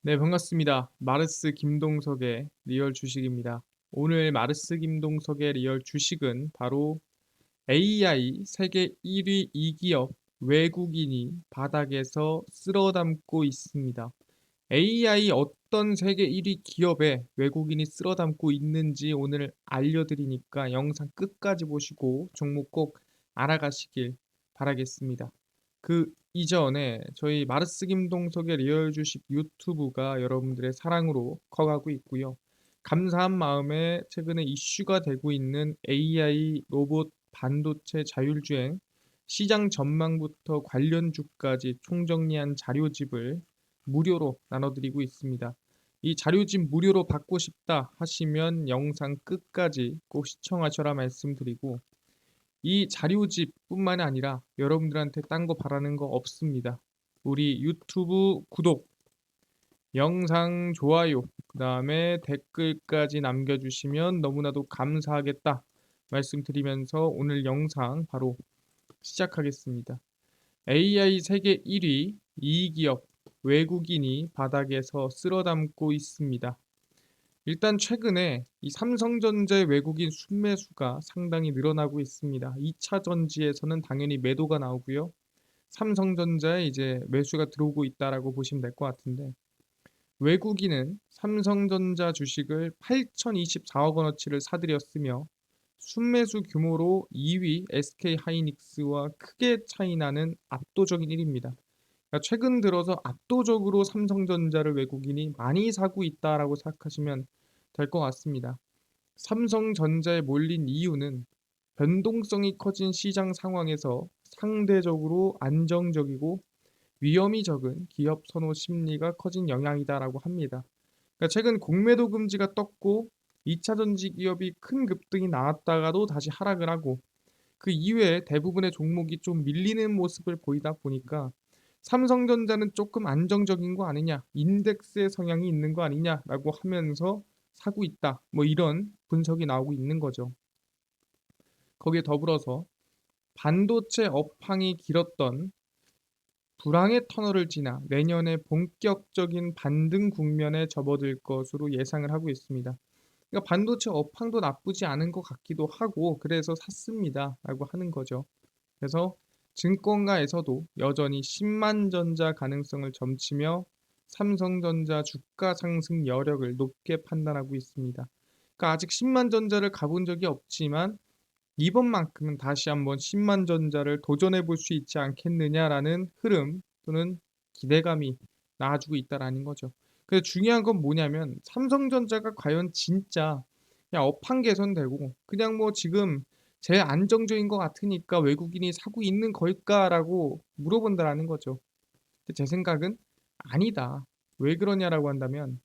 네, 반갑습니다. 마르스 김동석의 리얼 주식입니다. 오늘 마르스 김동석의 리얼 주식은 바로 AI 세계 1위 2기업 외국인이 바닥에서 쓸어담고 있습니다. AI 어떤 세계 1위 기업에 외국인이 쓸어담고 있는지 오늘 알려드리니까 영상 끝까지 보시고 종목 꼭 알아가시길 바라겠습니다. 그 이전에 저희 마르스 김동석의 리얼 주식 유튜브가 여러분들의 사랑으로 커가고 있고요. 감사한 마음에 최근에 이슈가 되고 있는 AI 로봇 반도체 자율주행 시장 전망부터 관련 주까지 총정리한 자료집을 무료로 나눠드리고 있습니다. 이 자료집 무료로 받고 싶다 하시면 영상 끝까지 꼭 시청하셔라 말씀드리고, 이 자료집뿐만 아니라 여러분들한테 딴 거 바라는 거 없습니다. 우리 유튜브 구독, 영상 좋아요, 그 다음에 댓글까지 남겨주시면 너무나도 감사하겠다 말씀드리면서 오늘 영상 바로 시작하겠습니다. AI 세계 1위 2기업 외국인이 바닥에서 쓸어담고 있습니다. 일단 최근에 이 삼성전자의 외국인 순매수가 상당히 늘어나고 있습니다. 2차 전지에서는 당연히 매도가 나오고요. 삼성전자에 이제 매수가 들어오고 있다라고 보시면 될 것 같은데, 외국인은 삼성전자 주식을 8,024억 원어치를 사들였으며 순매수 규모로 2위 SK하이닉스와 크게 차이나는 압도적인 1위입니다. 그러니까 최근 들어서 압도적으로 삼성전자를 외국인이 많이 사고 있다라고 생각하시면 될 것 같습니다. 삼성전자에 몰린 이유는 변동성이 커진 시장 상황에서 상대적으로 안정적이고 위험이 적은 기업 선호 심리가 커진 영향이다라고 합니다. 그러니까 최근 공매도 금지가 떴고 2차 전지 기업이 큰 급등이 나왔다가도 다시 하락을 하고, 그 이외에 대부분의 종목이 좀 밀리는 모습을 보이다 보니까 삼성전자는 조금 안정적인 거 아니냐, 인덱스의 성향이 있는 거 아니냐라고 하면서 사고 있다. 뭐 이런 분석이 나오고 있는 거죠. 거기에 더불어서 반도체 업황이 길었던 불황의 터널을 지나 내년에 본격적인 반등 국면에 접어들 것으로 예상을 하고 있습니다. 그러니까 반도체 업황도 나쁘지 않은 것 같기도 하고 그래서 샀습니다라고 하는 거죠. 그래서 증권가에서도 여전히 10만 전자 가능성을 점치며 삼성전자 주가 상승 여력을 높게 판단하고 있습니다. 그러니까 아직 10만 전자를 가본 적이 없지만 이번만큼은 다시 한번 10만 전자를 도전해 볼 수 있지 않겠느냐라는 흐름 또는 기대감이 나와주고 있다라는 거죠. 그래서 중요한 건 뭐냐면 삼성전자가 과연 진짜 그냥 업황 개선되고 그냥 뭐 지금 제일 안정적인 것 같으니까 외국인이 사고 있는 걸까라고 물어본다라는 거죠. 근데 제 생각은 아니다. 왜 그러냐라고 한다면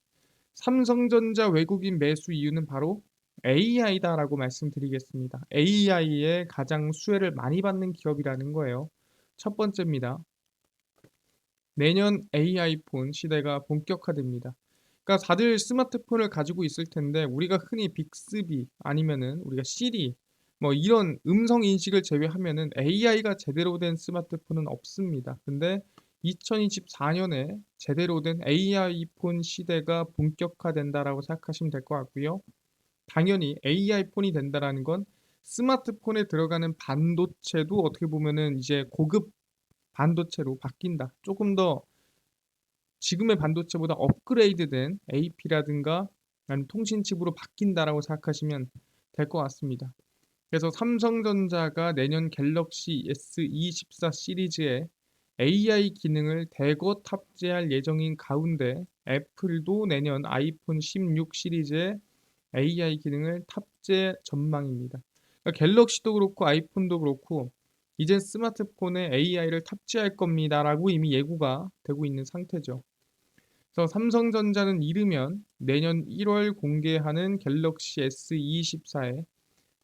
삼성전자 외국인 매수 이유는 바로 AI다라고 말씀드리겠습니다. AI에 가장 수혜를 많이 받는 기업이라는 거예요. 첫 번째입니다. 내년 AI 폰 시대가 본격화됩니다. 그러니까 다들 스마트폰을 가지고 있을 텐데 우리가 흔히 빅스비 아니면은 우리가 시리 뭐 이런 음성 인식을 제외하면은 AI가 제대로 된 스마트폰은 없습니다. 근데 2024년에 제대로 된 AI 폰 시대가 본격화된다라고 생각하시면 될 것 같고요. 당연히 AI 폰이 된다라는 건 스마트폰에 들어가는 반도체도 어떻게 보면은 이제 고급 반도체로 바뀐다. 조금 더 지금의 반도체보다 업그레이드된 AP라든가 아니면 통신칩으로 바뀐다라고 생각하시면 될 것 같습니다. 그래서 삼성전자가 내년 갤럭시 S24 시리즈에 AI 기능을 대거 탑재할 예정인 가운데 애플도 내년 아이폰 16 시리즈에 AI 기능을 탑재 전망입니다. 그러니까 갤럭시도 그렇고 아이폰도 그렇고 이제 스마트폰에 AI를 탑재할 겁니다라고 이미 예고가 되고 있는 상태죠. 그래서 삼성전자는 이르면 내년 1월 공개하는 갤럭시 S24에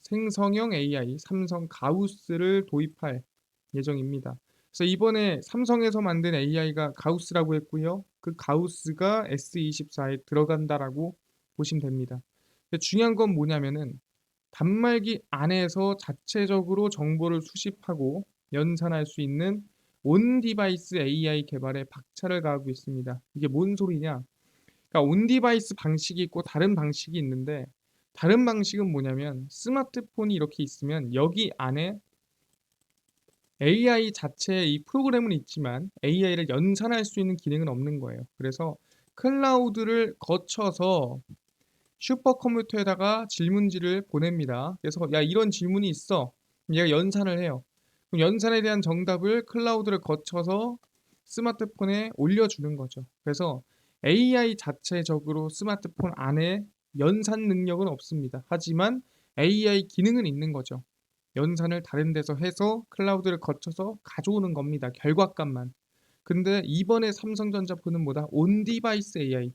생성형 AI 삼성 가우스를 도입할 예정입니다. 그래서 이번에 삼성에서 만든 AI가 가우스라고 했고요. 그 가우스가 S24에 들어간다라고 보시면 됩니다. 근데 중요한 건 뭐냐면은 단말기 안에서 자체적으로 정보를 수집하고 연산할 수 있는 온 디바이스 AI 개발에 박차를 가하고 있습니다. 이게 뭔 소리냐? 그러니까 온 디바이스 방식이 있고 다른 방식이 있는데, 다른 방식은 뭐냐면 스마트폰이 이렇게 있으면 여기 안에 AI 자체의 이 프로그램은 있지만 AI를 연산할 수 있는 기능은 없는 거예요. 그래서 클라우드를 거쳐서 슈퍼컴퓨터에다가 질문지를 보냅니다. 그래서 야, 이런 질문이 있어. 그럼 얘가 연산을 해요. 그럼 연산에 대한 정답을 클라우드를 거쳐서 스마트폰에 올려주는 거죠. 그래서 AI 자체적으로 스마트폰 안에 연산 능력은 없습니다. 하지만 AI 기능은 있는 거죠. 연산을 다른 데서 해서 클라우드를 거쳐서 가져오는 겁니다. 결과값만. 근데 이번에 삼성전자폰은 뭐다? 온 디바이스 AI.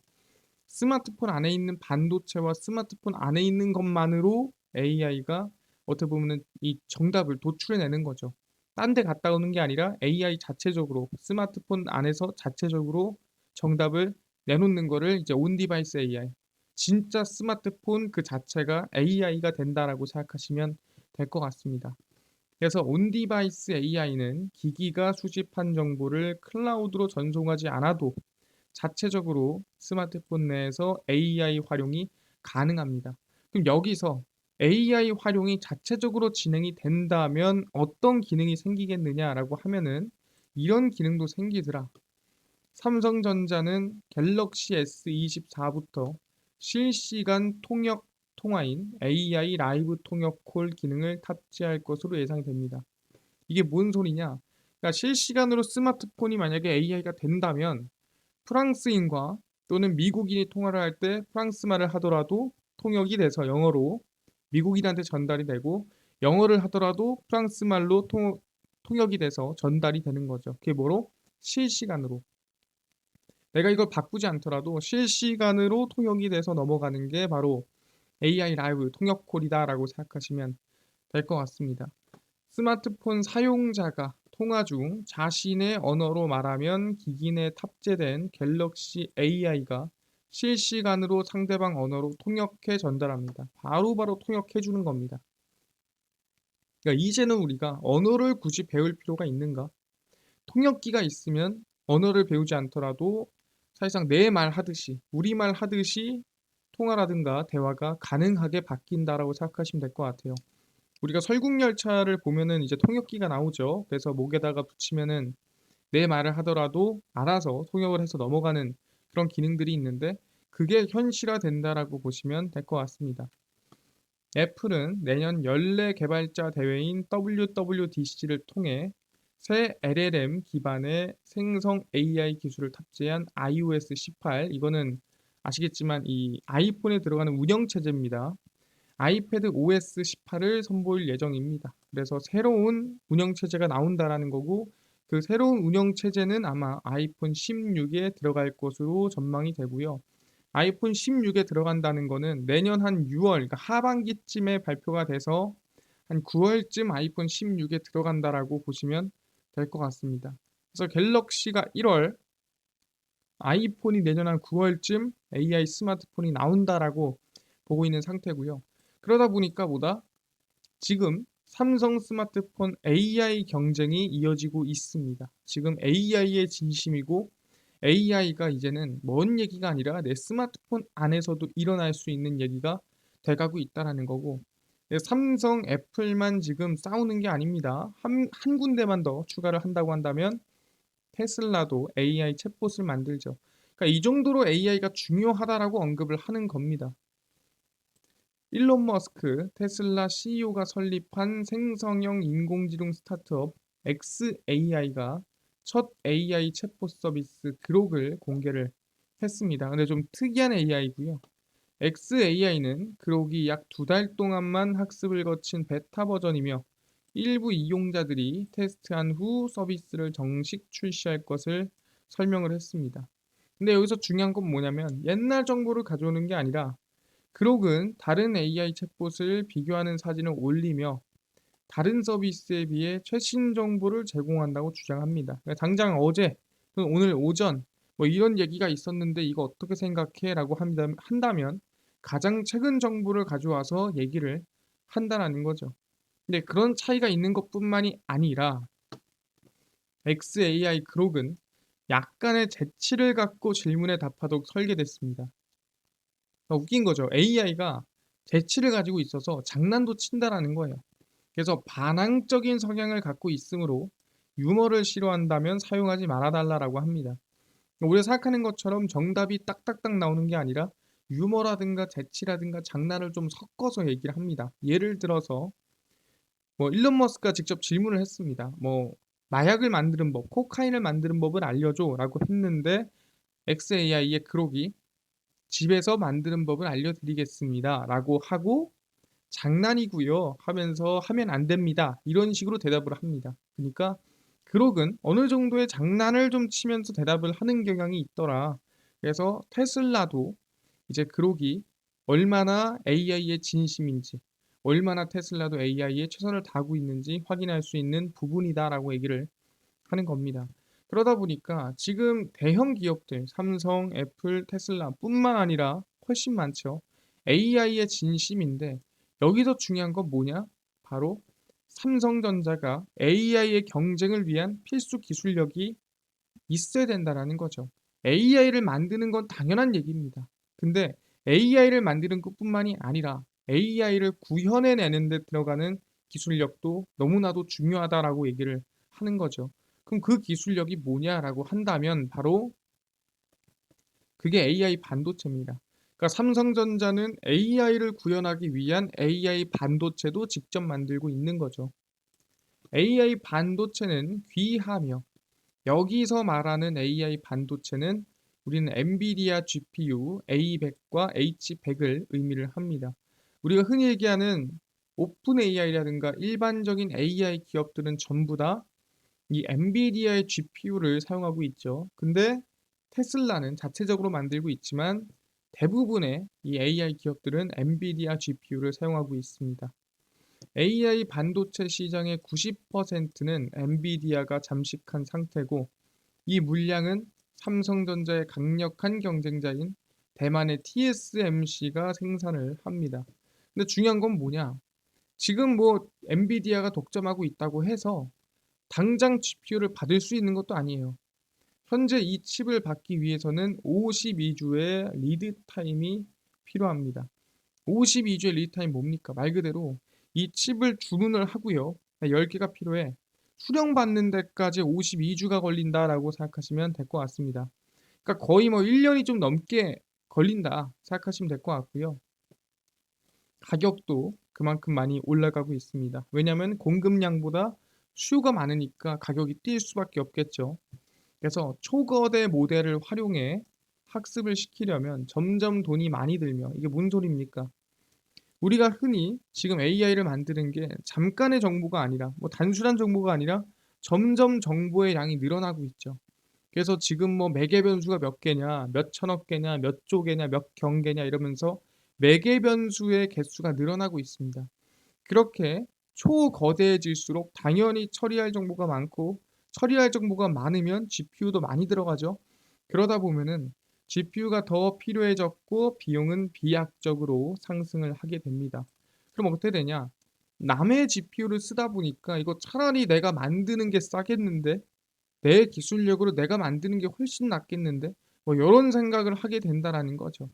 스마트폰 안에 있는 반도체와 스마트폰 안에 있는 것만으로 AI가 어떻게 보면은 이 정답을 도출해내는 거죠. 딴 데 갔다 오는 게 아니라 AI 자체적으로 스마트폰 안에서 자체적으로 정답을 내놓는 거를 이제 온 디바이스 AI. 진짜 스마트폰 그 자체가 AI가 된다라고 생각하시면 될 것 같습니다. 그래서 온 디바이스 AI는 기기가 수집한 정보를 클라우드로 전송하지 않아도 자체적으로 스마트폰 내에서 AI 활용이 가능합니다. 그럼 여기서 AI 활용이 자체적으로 진행이 된다면 어떤 기능이 생기겠느냐라고 하면은 이런 기능도 생기더라. 삼성전자는 갤럭시 S24부터 실시간 통역 통화인 AI 라이브 통역 콜 기능을 탑재할 것으로 예상이 됩니다. 이게 뭔 소리냐? 그러니까 실시간으로 스마트폰이 만약에 AI가 된다면 프랑스인과 또는 미국인이 통화를 할 때 프랑스 말을 하더라도 통역이 돼서 영어로 미국인한테 전달이 되고, 영어를 하더라도 프랑스 말로 통역이 돼서 전달이 되는 거죠. 그게 뭐로? 실시간으로. 내가 이걸 바꾸지 않더라도 실시간으로 통역이 돼서 넘어가는 게 바로 AI 라이브 통역 콜이다라고 생각하시면 될 것 같습니다. 스마트폰 사용자가 통화 중 자신의 언어로 말하면 기기 내 탑재된 갤럭시 AI가 실시간으로 상대방 언어로 통역해 전달합니다. 바로바로 통역해 주는 겁니다. 그러니까 이제는 우리가 언어를 굳이 배울 필요가 있는가? 통역기가 있으면 언어를 배우지 않더라도 사실상 내 말 하듯이, 우리말 하듯이 통화라든가 대화가 가능하게 바뀐다라고 생각하시면 될 것 같아요. 우리가 설국열차를 보면은 이제 통역기가 나오죠. 그래서 목에다가 붙이면은 내 말을 하더라도 알아서 통역을 해서 넘어가는 그런 기능들이 있는데, 그게 현실화된다라고 보시면 될 것 같습니다. 애플은 내년 연례 개발자 대회인 WWDC를 통해 새 LLM 기반의 생성 AI 기술을 탑재한 iOS 18, 이거는 아시겠지만 이 아이폰에 들어가는 운영체제입니다. 아이패드 OS 18을 선보일 예정입니다. 그래서 새로운 운영체제가 나온다라는 거고, 그 새로운 운영체제는 아마 아이폰 16에 들어갈 것으로 전망이 되고요. 아이폰 16에 들어간다는 거는 내년 한 6월, 그러니까 하반기쯤에 발표가 돼서 한 9월쯤 아이폰 16에 들어간다라고 보시면 될 것 같습니다. 그래서 갤럭시가 1월, 아이폰이 내년 한 9월쯤 AI 스마트폰이 나온다라고 보고 있는 상태고요. 그러다 보니까 뭐다? 지금 삼성 스마트폰 AI 경쟁이 이어지고 있습니다. 지금 AI의 진심이고, AI가 이제는 먼 얘기가 아니라 내 스마트폰 안에서도 일어날 수 있는 얘기가 돼가고 있다라는 거고, 삼성, 애플만 지금 싸우는 게 아닙니다. 한 군데만 더 추가를 한다고 한다면 테슬라도 AI 챗봇을 만들죠. 그러니까 이 정도로 AI가 중요하다라고 언급을 하는 겁니다. 일론 머스크 테슬라 CEO가 설립한 생성형 인공지능 스타트업 xAI가 첫 AI 챗봇 서비스 그록을 공개를 했습니다. 근데 좀 특이한 AI고요. xAI는 그록이 약 2달 동안만 학습을 거친 베타 버전이며 일부 이용자들이 테스트한 후 서비스를 정식 출시할 것을 설명을 했습니다. 근데 여기서 중요한 건 뭐냐면 옛날 정보를 가져오는 게 아니라, 그록은 다른 AI 챗봇을 비교하는 사진을 올리며 다른 서비스에 비해 최신 정보를 제공한다고 주장합니다. 그러니까 당장 어제, 오늘 오전 뭐 이런 얘기가 있었는데 이거 어떻게 생각해? 라고 한다면 가장 최근 정보를 가져와서 얘기를 한다는 거죠. 근데 그런 차이가 있는 것뿐만이 아니라 xAI 그록은 약간의 재치를 갖고 질문에 답하도록 설계됐습니다. 웃긴 거죠. AI가 재치를 가지고 있어서 장난도 친다라는 거예요. 그래서 반항적인 성향을 갖고 있으므로 유머를 싫어한다면 사용하지 말아 달라라고 합니다. 우리가 생각하는 것처럼 정답이 딱딱딱 나오는 게 아니라 유머라든가 재치라든가 장난을 좀 섞어서 얘기를 합니다. 예를 들어서 뭐 일론 머스크가 직접 질문을 했습니다. 뭐 마약을 만드는 법, 코카인을 만드는 법을 알려줘라고 했는데 xAI의 그록이 집에서 만드는 법을 알려드리겠습니다라고 하고 장난이고요 하면서 하면 안 됩니다. 이런 식으로 대답을 합니다. 그러니까 그록은 어느 정도의 장난을 좀 치면서 대답을 하는 경향이 있더라. 그래서 테슬라도 이제 그록이 얼마나 AI의 진심인지, 얼마나 테슬라도 AI에 최선을 다하고 있는지 확인할 수 있는 부분이다라고 얘기를 하는 겁니다. 그러다 보니까 지금 대형 기업들, 삼성, 애플, 테슬라 뿐만 아니라 훨씬 많죠. AI의 진심인데 여기서 중요한 건 뭐냐? 바로 삼성전자가 AI의 경쟁을 위한 필수 기술력이 있어야 된다라는 거죠. AI를 만드는 건 당연한 얘기입니다. 근데 AI를 만드는 것뿐만이 아니라 AI를 구현해내는 데 들어가는 기술력도 너무나도 중요하다라고 얘기를 하는 거죠. 그럼 그 기술력이 뭐냐라고 한다면 바로 그게 AI 반도체입니다. 그러니까 삼성전자는 AI를 구현하기 위한 AI 반도체도 직접 만들고 있는 거죠. AI 반도체는 귀하며 여기서 말하는 AI 반도체는 우리는 엔비디아 GPU A100과 H100을 의미를 합니다. 우리가 흔히 얘기하는 오픈 AI라든가 일반적인 AI 기업들은 전부 다 이 엔비디아의 GPU를 사용하고 있죠. 근데 테슬라는 자체적으로 만들고 있지만 대부분의 이 AI 기업들은 엔비디아 GPU를 사용하고 있습니다. AI 반도체 시장의 90%는 엔비디아가 잠식한 상태고 이 물량은 삼성전자의 강력한 경쟁자인 대만의 TSMC가 생산을 합니다. 근데 중요한 건 뭐냐? 지금 뭐 엔비디아가 독점하고 있다고 해서 당장 GPU를 받을 수 있는 것도 아니에요. 현재 이 칩을 받기 위해서는 52주의 리드 타임이 필요합니다. 52주의 리드 타임 뭡니까? 말 그대로 이 칩을 주문을 하고요. 10개가 필요해. 수령받는 데까지 52주가 걸린다라고 생각하시면 될 것 같습니다. 그러니까 거의 뭐 1년이 좀 넘게 걸린다 생각하시면 될 것 같고요. 가격도 그만큼 많이 올라가고 있습니다. 왜냐하면 공급량보다 수요가 많으니까 가격이 뛸 수밖에 없겠죠. 그래서 초거대 모델을 활용해 학습을 시키려면 점점 돈이 많이 들며 이게 뭔 소리입니까? 우리가 흔히 지금 AI를 만드는 게 잠깐의 정보가 아니라 뭐 단순한 정보가 아니라 점점 정보의 양이 늘어나고 있죠. 그래서 지금 뭐 매개 변수가 몇 개냐, 몇 천억 개냐, 몇 조 개냐, 몇 경개냐 이러면서 매개 변수의 개수가 늘어나고 있습니다. 그렇게 초거대해질수록 당연히 처리할 정보가 많고 처리할 정보가 많으면 GPU도 많이 들어가죠. 그러다 보면은 GPU가 더 필요해졌고 비용은 비약적으로 상승을 하게 됩니다. 그럼 어떻게 되냐? 남의 GPU를 쓰다 보니까 이거 차라리 내가 만드는 게 싸겠는데 내 기술력으로 내가 만드는 게 훨씬 낫겠는데 뭐 이런 생각을 하게 된다라는 거죠.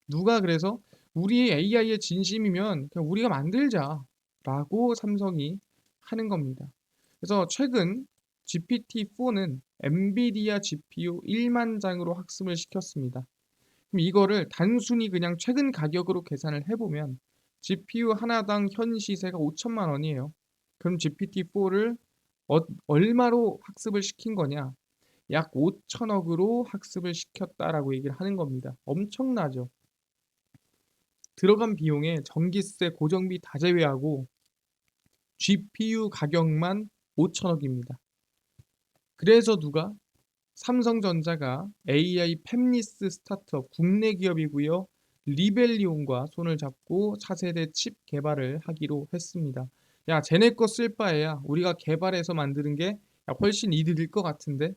누가 그래서 우리 AI의 진심이면 그냥 우리가 만들자라고 삼성이 하는 겁니다. 그래서 최근 GPT-4는 엔비디아 GPU 1만 장으로 학습을 시켰습니다. 그럼 이거를 단순히 그냥 최근 가격으로 계산을 해보면 GPU 하나당 현 시세가 5천만 원이에요. 그럼 GPT-4를 얼마로 학습을 시킨 거냐? 약 5천억으로 학습을 시켰다라고 얘기를 하는 겁니다. 엄청나죠? 들어간 비용에 전기세, 고정비 다 제외하고 GPU 가격만 5천억입니다. 그래서 누가 삼성전자가 AI 팹리스 스타트업 국내 기업이고요. 리벨리온과 손을 잡고 차세대 칩 개발을 하기로 했습니다. 야, 쟤네 거 쓸 바에야 우리가 개발해서 만드는 게 훨씬 이득일 것 같은데.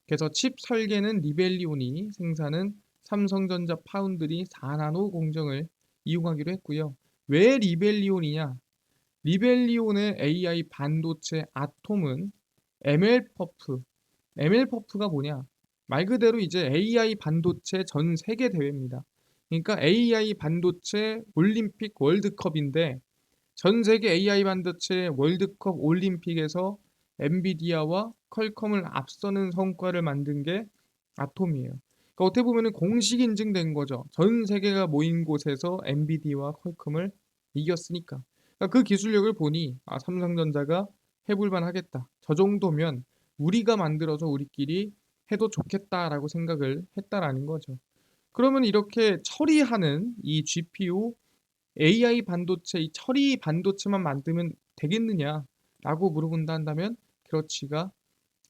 그래서 칩 설계는 리벨리온이 생산은 삼성전자 파운드리 4나노 공정을 이용하기로 했고요. 왜 리벨리온이냐? 리벨리온의 AI 반도체 아톰은 ML퍼프, ML퍼프가 뭐냐? 말 그대로 이제 AI 반도체 전 세계 대회입니다. 그러니까 AI 반도체 올림픽 월드컵인데 전 세계 AI 반도체 월드컵 올림픽에서 엔비디아와 퀄컴을 앞서는 성과를 만든 게 아톰이에요. 그러니까 어떻게 보면 공식 인증된 거죠. 전 세계가 모인 곳에서 엔비디아와 퀄컴을 이겼으니까. 그러니까 그 기술력을 보니 삼성전자가 해볼만 하겠다. 저 정도면 우리가 만들어서 우리끼리 해도 좋겠다라고 생각을 했다라는 거죠. 그러면 이렇게 처리하는 이 GPU AI 반도체, 이 처리 반도체만 만들면 되겠느냐라고 물어본다 한다면 그렇지가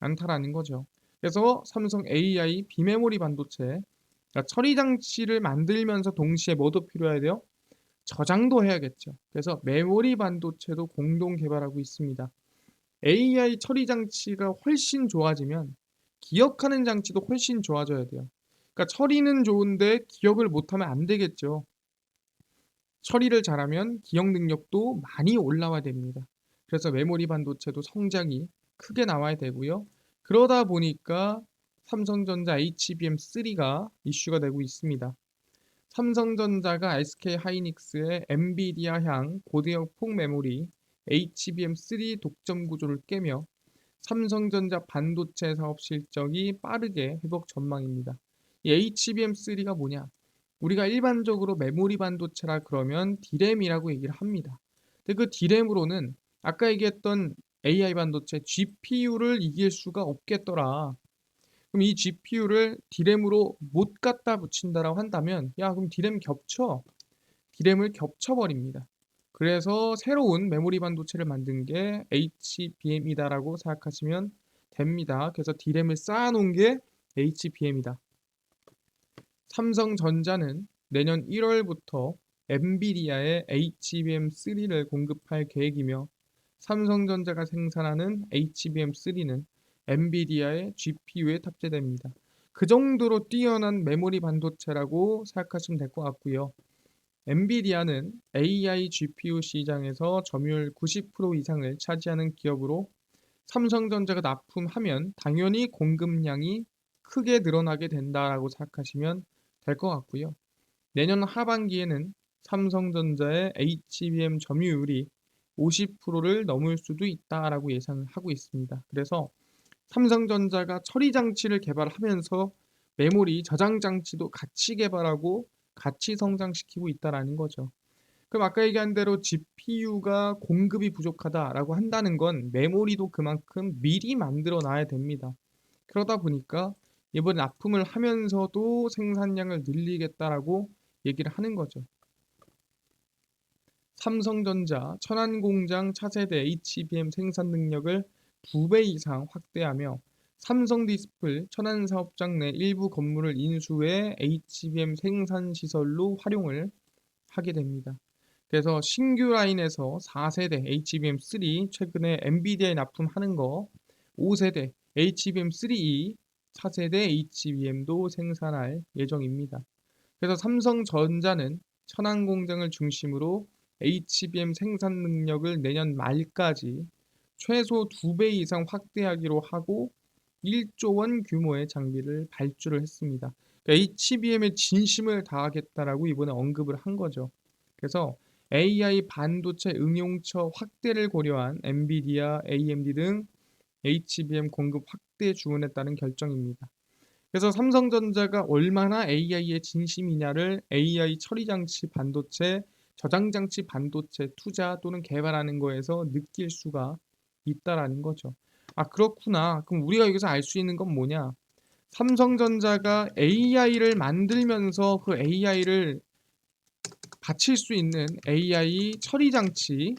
않다라는 거죠. 그래서 삼성 AI 비메모리 반도체, 그러니까 처리 장치를 만들면서 동시에 뭐도 필요해야 돼요? 저장도 해야겠죠. 그래서 메모리 반도체도 공동 개발하고 있습니다. AI 처리 장치가 훨씬 좋아지면 기억하는 장치도 훨씬 좋아져야 돼요. 그러니까 처리는 좋은데 기억을 못하면 안 되겠죠. 처리를 잘하면 기억 능력도 많이 올라와야 됩니다. 그래서 메모리 반도체도 성장이 크게 나와야 되고요. 그러다 보니까 삼성전자 HBM3가 이슈가 되고 있습니다. 삼성전자가 SK 하이닉스의 엔비디아향 고대역 폭 메모리 HBM3 독점 구조를 깨며 삼성전자 반도체 사업 실적이 빠르게 회복 전망입니다. 이 HBM3가 뭐냐? 우리가 일반적으로 메모리 반도체라 그러면 D램이라고 얘기를 합니다. 근데 그 D램으로는 아까 얘기했던 AI 반도체 GPU를 이길 수가 없겠더라. 그럼 이 GPU를 D램으로 못 갖다 붙인다라고 한다면 그럼 D램 겹쳐. D램을 겹쳐버립니다. 그래서 새로운 메모리 반도체를 만든 게 HBM이다라고 생각하시면 됩니다. 그래서 D램을 쌓아놓은 게 HBM이다. 삼성전자는 내년 1월부터 엔비디아의 HBM3를 공급할 계획이며 삼성전자가 생산하는 HBM3는 엔비디아의 GPU에 탑재됩니다. 그 정도로 뛰어난 메모리 반도체라고 생각하시면 될 것 같고요. 엔비디아는 AI GPU 시장에서 점유율 90% 이상을 차지하는 기업으로 삼성전자가 납품하면 당연히 공급량이 크게 늘어나게 된다라고 생각하시면 될 것 같고요. 내년 하반기에는 삼성전자의 HBM 점유율이 50%를 넘을 수도 있다라고 예상을 하고 있습니다. 그래서 삼성전자가 처리 장치를 개발하면서 메모리 저장 장치도 같이 개발하고 같이 성장시키고 있다라는 거죠. 그럼 아까 얘기한 대로 GPU가 공급이 부족하다라고 한다는 건 메모리도 그만큼 미리 만들어 놔야 됩니다. 그러다 보니까 이번에 납품을 하면서도 생산량을 늘리겠다라고 얘기를 하는 거죠. 삼성전자 천안공장 차세대 HBM 생산 능력을 2배 이상 확대하며 삼성디스플 천안사업장 내 일부 건물을 인수해 HBM 생산 시설로 활용을 하게 됩니다. 그래서 신규 라인에서 4세대 HBM3 최근에 엔비디아에 납품하는 거 5세대 HBM3E 4세대 HBM도 생산할 예정입니다. 그래서 삼성전자는 천안 공장을 중심으로 HBM 생산 능력을 내년 말까지 최소 2배 이상 확대하기로 하고 1조 원 규모의 장비를 발주를 했습니다. 그러니까 HBM에 진심을 다하겠다라고 이번에 언급을 한 거죠. 그래서 AI 반도체 응용처 확대를 고려한 엔비디아, AMD 등 HBM 공급 확대 주문했다는 결정입니다. 그래서 삼성전자가 얼마나 AI의 진심이냐를 AI 처리장치 반도체, 저장장치 반도체 투자 또는 개발하는 거에서 느낄 수가 있다라는 거죠. 그렇구나. 그럼 우리가 여기서 알 수 있는 건 뭐냐? 삼성전자가 AI를 만들면서 그 AI를 받칠 수 있는 AI 처리장치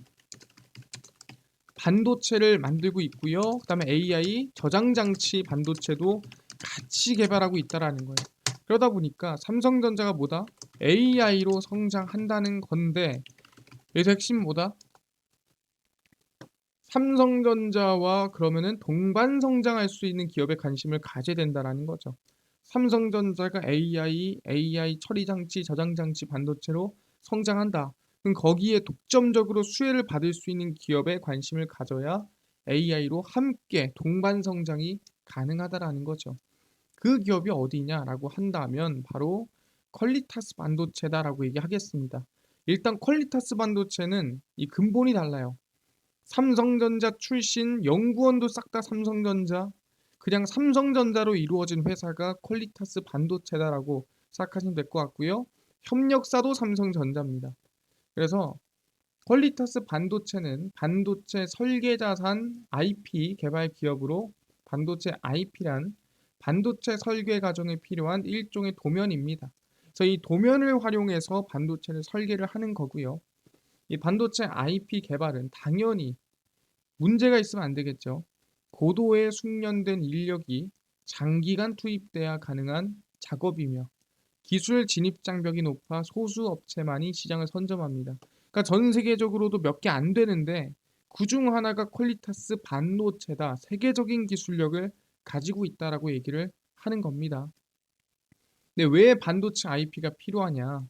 반도체를 만들고 있고요. 그다음에 AI 저장장치 반도체도 같이 개발하고 있다라는 거예요. 그러다 보니까 삼성전자가 뭐다? AI로 성장한다는 건데 여기서 핵심 뭐다? 삼성전자와 그러면은 동반 성장할 수 있는 기업에 관심을 가져야 된다라는 거죠. 삼성전자가 AI 처리 장치, 저장 장치 반도체로 성장한다. 그럼 거기에 독점적으로 수혜를 받을 수 있는 기업에 관심을 가져야 AI로 함께 동반 성장이 가능하다라는 거죠. 그 기업이 어디냐라고 한다면 바로 퀄리타스 반도체다라고 얘기하겠습니다. 일단 퀄리타스 반도체는 이 근본이 달라요. 삼성전자 출신 연구원도 싹 다 삼성전자, 그냥 삼성전자로 이루어진 회사가 퀄리타스 반도체다라고 생각하시면 될 것 같고요. 협력사도 삼성전자입니다. 그래서 퀄리타스 반도체는 반도체 설계 자산 IP 개발 기업으로, 반도체 IP란 반도체 설계 과정에 필요한 일종의 도면입니다. 그래서 이 도면을 활용해서 반도체를 설계를 하는 거고요. 이 반도체 IP 개발은 당연히 문제가 있으면 안 되겠죠. 고도의 숙련된 인력이 장기간 투입돼야 가능한 작업이며 기술 진입 장벽이 높아 소수 업체만이 시장을 선점합니다. 그러니까 전 세계적으로도 몇 개 안 되는데 그중 하나가 퀄리타스 반도체다. 세계적인 기술력을 가지고 있다라고 얘기를 하는 겁니다. 근데 왜 반도체 IP가 필요하냐?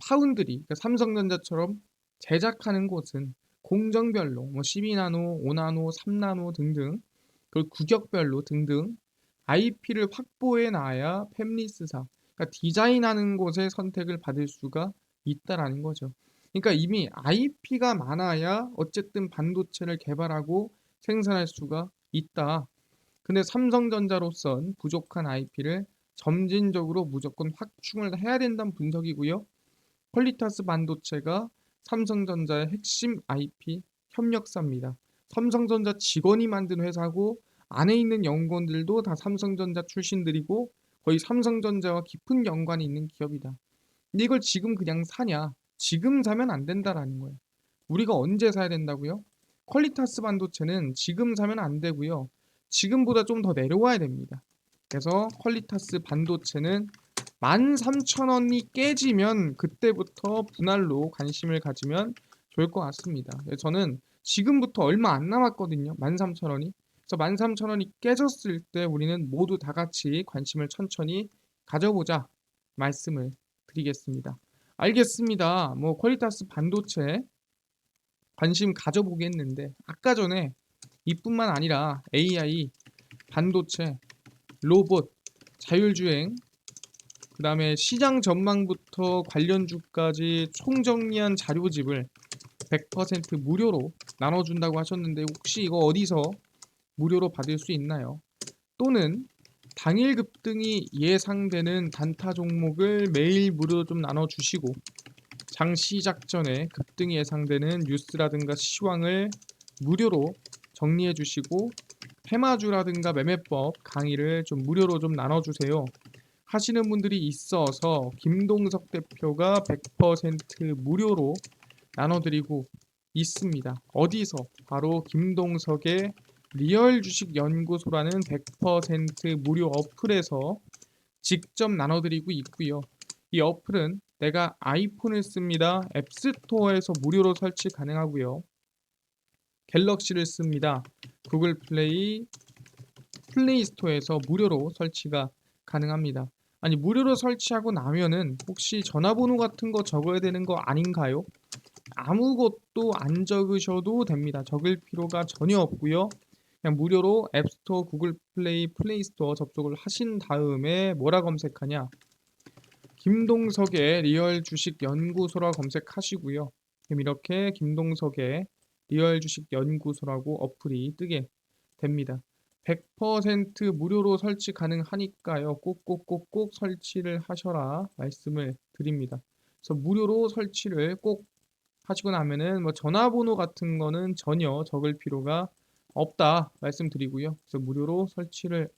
파운드리, 그러니까 삼성전자처럼 제작하는 곳은 공정별로 뭐 12나노, 5나노, 3나노 등등, 그리고 구격별로 등등 IP를 확보해 놔야 팹리스사, 그러니까 디자인하는 곳의 선택을 받을 수가 있다라는 거죠. 그러니까 이미 IP가 많아야 어쨌든 반도체를 개발하고 생산할 수가 있다. 근데 삼성전자로선 부족한 IP를 점진적으로 무조건 확충을 해야 된다는 분석이고요. 퀄리타스 반도체가 삼성전자의 핵심 IP 협력사입니다. 삼성전자 직원이 만든 회사고 안에 있는 연구원들도 다 삼성전자 출신들이고 거의 삼성전자와 깊은 연관이 있는 기업이다. 근데 이걸 지금 그냥 사냐? 지금 사면 안 된다라는 거예요. 우리가 언제 사야 된다고요? 퀄리타스 반도체는 지금 사면 안 되고요. 지금보다 좀 더 내려와야 됩니다. 그래서 퀄리타스 반도체는 13,000원이 깨지면 그때부터 분할로 관심을 가지면 좋을 것 같습니다. 저는 지금부터 얼마 안 남았거든요. 13,000원이. 그래서 13,000원이 깨졌을 때 우리는 모두 다 같이 관심을 천천히 가져보자 말씀을 드리겠습니다. 알겠습니다. 뭐 퀄리타스 반도체 관심 가져보겠는데 아까 전에 이뿐만 아니라 AI, 반도체, 로봇, 자율주행, 그 다음에 시장 전망부터 관련주까지 총정리한 자료집을 100% 무료로 나눠준다고 하셨는데 혹시 이거 어디서 무료로 받을 수 있나요? 또는 당일 급등이 예상되는 단타 종목을 매일 무료로 좀 나눠주시고 장 시작 전에 급등이 예상되는 뉴스라든가 시황을 무료로 정리해 주시고 테마주라든가 매매법 강의를 좀 무료로 좀 나눠주세요 하시는 분들이 있어서 김동석 대표가 100% 무료로 나눠드리고 있습니다. 어디서? 바로 김동석의 리얼 주식 연구소라는 100% 무료 어플에서 직접 나눠드리고 있고요. 이 어플은 내가 아이폰을 씁니다. 앱스토어에서 무료로 설치 가능하고요. 갤럭시를 씁니다. 구글 플레이, 플레이스토어에서 무료로 설치가 가능합니다. 아니 무료로 설치하고 나면은 혹시 전화번호 같은 거 적어야 되는 거 아닌가요? 아무것도 안 적으셔도 됩니다. 적을 필요가 전혀 없고요. 그냥 무료로 앱스토어, 구글 플레이, 플레이스토어 접속을 하신 다음에 뭐라 검색하냐? 김동석의 리얼 주식 연구소라 검색하시고요. 그럼 이렇게 김동석의 리얼 주식 연구소라고 어플이 뜨게 됩니다. 100% 무료로 설치 가능하니까요. 꼭꼭꼭꼭 설치를 하셔라 말씀을 드립니다. 그래서 무료로 설치를 꼭 하시고 나면은 뭐 전화번호 같은 거는 전혀 적을 필요가 없다 말씀드리고요. 그래서 무료로 설치를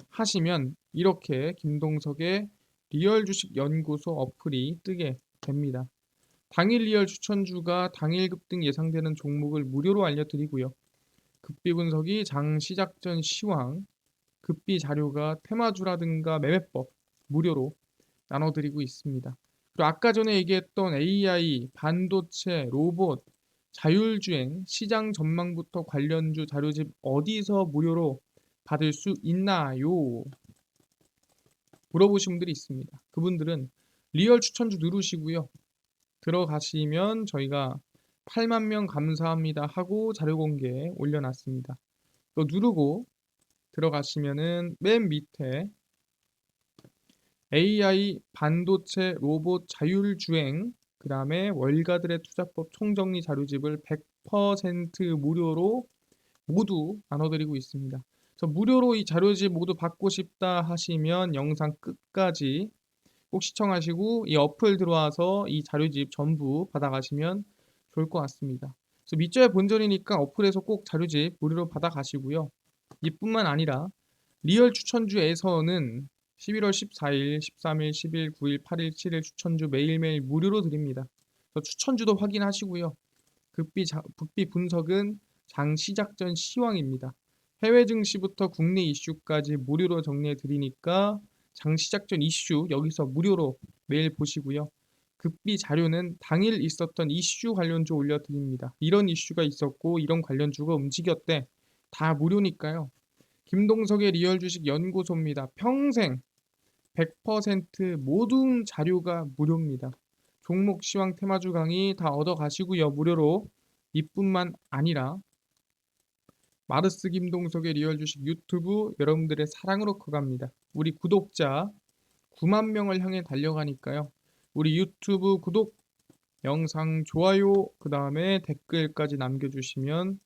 하시면 이렇게 김동석의 리얼 주식 연구소 어플이 뜨게 됩니다. 당일 리얼 추천주가 당일 급등 예상되는 종목을 무료로 알려드리고요. 급비 분석이 장 시작 전 시황, 급비 자료가 테마주라든가 매매법 무료로 나눠드리고 있습니다. 그리고 아까 전에 얘기했던 AI, 반도체, 로봇, 자율주행, 시장 전망부터 관련주 자료집 어디서 무료로 받을 수 있나요? 물어보신 분들이 있습니다. 그분들은 리얼 추천주 누르시고요. 들어가시면 저희가 8만 명 감사합니다 하고 자료 공개 올려놨습니다. 또 누르고 들어가시면은 맨 밑에 AI, 반도체, 로봇, 자율주행, 그 다음에 월가들의 투자법 총정리 자료집을 100% 무료로 모두 나눠드리고 있습니다. 그래서 무료로 이 자료집 모두 받고 싶다 하시면 영상 끝까지 꼭 시청하시고 이 어플 들어와서 이 자료집 전부 받아가시면 좋을 것 같습니다. 그래서 밑져야 본전이니까 어플에서 꼭 자료집 무료로 받아가시고요. 이뿐만 아니라 리얼 추천주에서는 11월 14일, 13일, 10일, 9일, 8일, 7일 추천주 매일매일 무료로 드립니다. 그래서 추천주도 확인하시고요. 국비 분석은 장 시작 전 시황입니다. 해외 증시부터 국내 이슈까지 무료로 정리해 드리니까 장 시작 전 이슈 여기서 무료로 매일 보시고요. 급비 자료는 당일 있었던 이슈 관련주 올려드립니다. 이런 이슈가 있었고 이런 관련주가 움직였대. 다 무료니까요. 김동석의 리얼 주식 연구소입니다. 평생 100% 모든 자료가 무료입니다. 종목 시황 테마주 강의 다 얻어 가시고요. 무료로. 이뿐만 아니라 마르스 김동석의 리얼 주식 유튜브 여러분들의 사랑으로 커갑니다. 우리 구독자 9만 명을 향해 달려가니까요. 우리 유튜브 구독, 영상 좋아요, 그 다음에 댓글까지 남겨주시면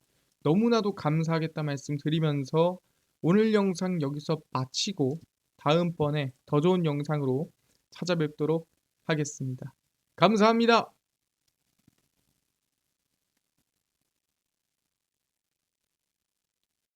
너무나도 감사하겠다 말씀드리면서 오늘 영상 여기서 마치고 다음번에 더 좋은 영상으로 찾아뵙도록 하겠습니다. 감사합니다.